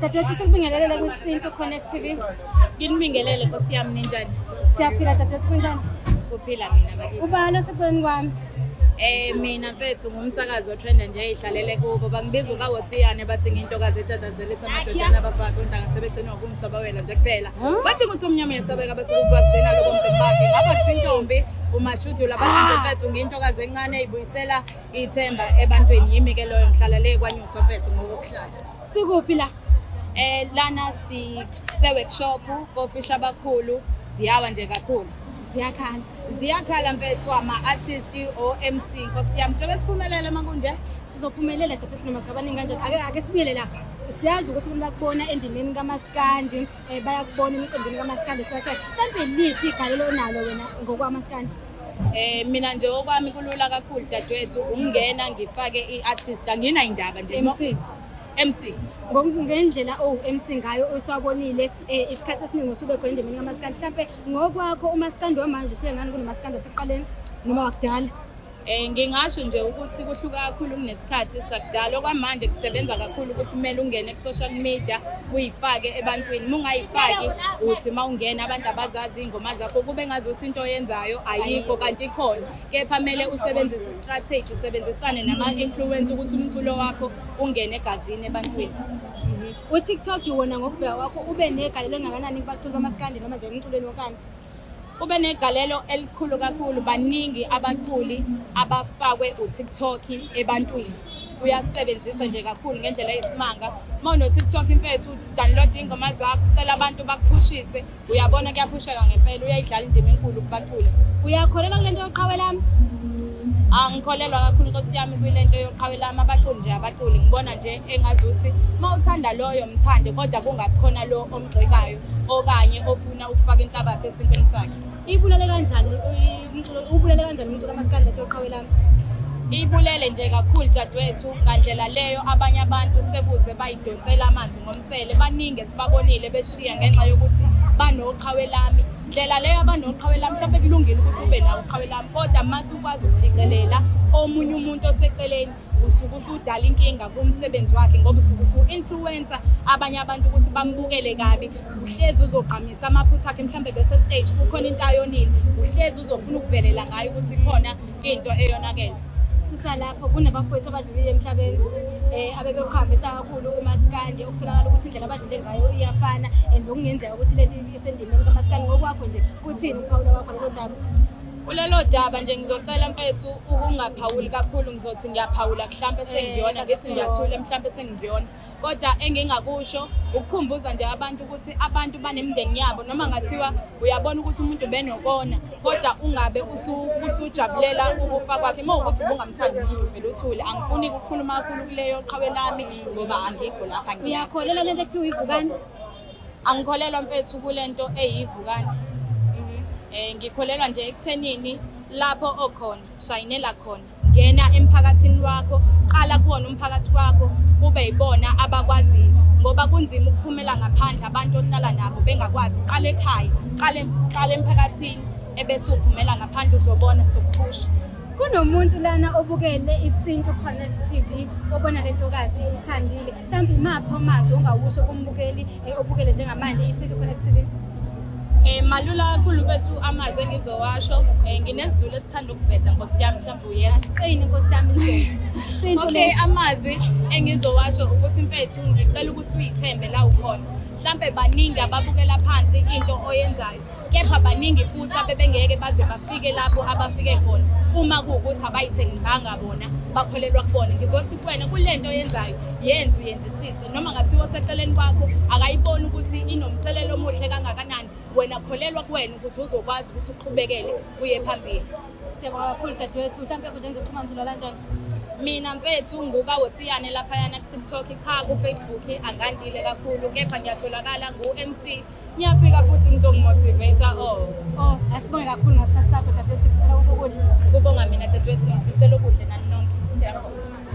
Dadewethu sikubingelele kwiSintu Connect TV. Nginibingelele Nkosi yami ninjani? Siyaphila dadewethu kunjani? Kuphila mina bakithi. Ubani oseceni kwami? Mina mfethu ngumsakazi otrenda nje eyihlalele kubo. Bangibiza ukaWosiyane bathi ngintokazi etatazelisa amadodana abafazi ontanga sebegcina ukumsabawela nje kuphela. Bathi ngusomnyama yesabeka bathi ukubagcina lokho mfethu ngapha kusintombi umashudula bathi nje mfethu ngintokazi encane eyibuyisela ithemba ebantwini yimi ke loyo ngihlala le kwanyuso mfethu ngokuhlala. Sikuphi la? Lana workshop kofisha abakhulu ziyawa nje kakhulu. Ziyakhala mfethu ama-artist o-MC Nkosi yami sebesiphumelele makunje sizophumelela dadewethu noma sikabaningi kanjani ake sibuyele la siyazi ukuthi abantu bakubona endimeni kaMaskandi bayakubona emicimbini kaMaskandi mhlawumbe liphi igalelo onalo wena ngokwamaskandi? Mina nje okwami kulula kakhulu dadewethu ungena ngifake i-artist angina indaba nje MC ngendlela MC ngayo usabonile isikhathi esiningi usube khona endimeni kaMaskandi mhlawumbe ngokwakho uMaskandi wamanje ufike ngani kunoMaskandi asekuqaleni noma wakudala? Ngingasho nje ukuthi kuhluka kakhulu kunesikhathi sakudala okwamanje kusebenza kakhulu ukuthi kumele ungene ku-social media uyifake ebantwini mungayifaki uthi mawungena abantu abazazi ingoma zakho kube ngazuthi into oyenzayo ayikho kanti ikhona kepha kumele usebenzise i-strategy usebenzisane nama-influence ukuthi umculo wakho ungene egazini ebantwini. UTikTok wona ngokubheka kwakho ube negalelo elingakanani kubaculi bamaskandi noma nje emculweni wokani? Ube negalelo elikhulu kakhulu baningi abaculi abafakwe uTikTok ebantwini uyasebenzisa nje kakhulu ngendlela eyisimanga mawuno TikTok mfethu download ingoma zakho ucela abantu bakuphushise uyabona kuyaphusheka ngempela uyayidlala indima enkulu kubaculi. Uyakholela kulento yoqhawelami? Angikholelwa kakhulu Nkosi yami kwilento yoqhawelami abaculi nje abaculi ngibona nje engazuthi mawuthanda loyo mthande kodwa kungakhona lo omgxekayo okanye ofuna ukufaka inhlabathi esimpeni sakhe. Ibulele kanjani umculo kaMaskandi yoqhawelami? Ibulele nje kakhulu dadewethu ngandlela leyo abanye abantu sekuze bayidonsela amanzi ngomsele baningi sibabonile beshiya ngenxa yokuthi banoqhawelami ndlela leyo abanoqhawelami mhlawumbe kulungile ukuthi ube nawo uqhawelami kodwa mase ukwazi ukudicelela omunye umuntu oseceleni usuke usudala inkinga kumsebenzi wakhe ngoba usuke usu-influencer abanye abantu ukuthi bambukele kabi uhlezi uzogqamisa amaphutha akhe mhlawumbe bese stage kukhona into ayonile uhlezi uzofuna ukuvelela ngayo ukuthi khona into eyonakele. Sisalapho kunabafowethu abadlulile emhlabeni abebeqhambisa kakhulu uMaskandi okusolakala ukuthi indlela abadlule ngayo iyafana and okungenzeka ukuthi lento isendimeni kaMaskandi ngokwakho nje kuthini uphawula wakho lelo daba? Kulelo daba nje ngizocela mfethu ukungaphawuli kakhulu ngizothi ngiyaphawula mhlawumbe sengiyona ngithi ngiyathula mhlawumbe sengiyona kodwa engingakusho ukukhumbuza nje abantu ukuthi abantu banemndeni yabo noma ngathiwa uyabona ukuthi umuntu benokona kodwa ungabe usujabulela ukufa kwakhe mawukuthi ubungamthandi umuntu vele uthule angifuni ukukhuluma kakhulu kuleyo qhawelami ngoba angikho lapha ngiyazi. Uyakholela lento ekuthiwa ivukani? Angikholelwa mfethu kulento eyivukani. Ngikholelwa nje ekuthenini lapho okhona shayinela khona ngena emphakathini wakho qala kuwona umphakathi wakho kube yibona abakwaziyo ngoba kunzima ukuphumela ngaphandle abantu ohlala nabo bengakwazi qala ekhaya qala emphakathini ebese uphumela ngaphandle uzobona sokuphusha. Kunomuntu lana obukele iSintu Connect TV obona lentokazi eyithandile mhlawumbe imaphi amazwi ongawusho kumbukeli obukele njengamanje iSintu Connect TV? Malula kakhulu mfethu amazwi engizowasho nginesizulu esithanda ukubheda Nkosi yami mhlawumbe uyezwa qini Nkosi yami Sintu. Okay amazwi engizowasho ukuthi mfethu ngicela ukuthi uyithembe la ukhona mhlawumbe baningi ababukela phansi into oyenzayo kepha baningi futhi abebengeke baze bafike lapho abafike khona uma kuwukuthi abayithenganga bona bakholelwa kubona ngizothi kuwena kulento oyenzayo yenze uyenzisise noma ngathiwa oseceleni kwakho akayibona ukuthi inomthelelo omuhle kangakanani wena kholelwa kuwena ukuthi uzokwazi ukuthi uqhubekele uye phambili. Siyabonga kakhulu dadewethu mhlawumbe kudenza ukuxhumana nzulu kanjani? Mina mfethu ngukaWosiyane laphayana ku-TikTok cha ku-Facebook angandile kakhulu kepha ngiyatholakala ngu-MC ngiyafika futhi ngizongimotivate asibonge kakhulu ngasikhathi sakho dadewethu sifisela ukukuhle. Kubonga mina dadewethu ngifisela okuhle nani nonke siyabonga.